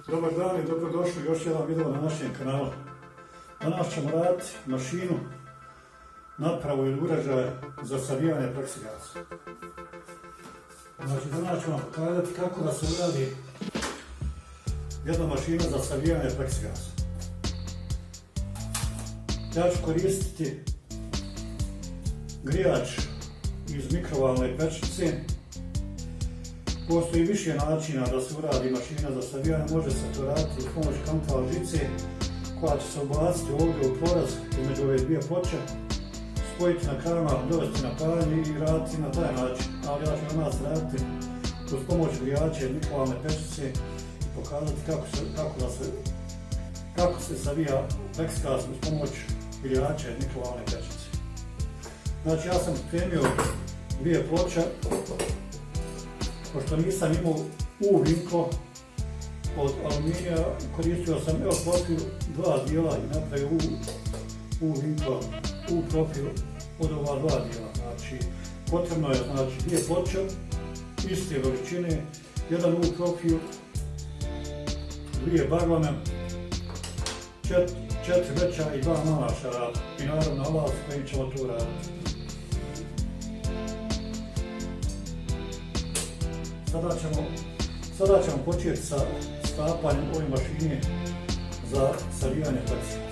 Dobar dan i dobrodošli u još jedan video na našem kanalu. Danas ćemo raditi mašinu, napravu ili uređaj za savijanje PlexiGlassa. Znači, danas ću vam pokazati kako da se uradi jedna mašina za savijanje PlexiGlassa. Ja ću koristiti grijač iz mikrovalne pećnice. Postoji više načina da se uradi mašina za savijanje, može se to raditi uz pomoć kantal žice koja će se ubaciti ovdje u poraz između ove dvije ploče, spojiti na krajima, dovesti na paljenje i raditi na taj način. Ali ja ću na nas raditi uz pomoć grijača iz mikrovalne pećnice i pokazati kako se savija PlexiGlass uz pomoć grijača iz mikrovalne pećnice. Znači, ja sam pripremio dvije ploče. Pošto nisam imao U-vinklo od aluminija, koristio sam profil dva dijela i napravio U-vinklo, U-profil od ova dva dijela. Znači, potrebno je dvije ploče, iste veličine, jedan U-profil, dvije barlone, četiri veća i dva mala šarapa i naravno alat s kojim ćemo to raditi. Sada ćemo početi sa sklapanjem ove mašine za savijanje PlexiGlassa.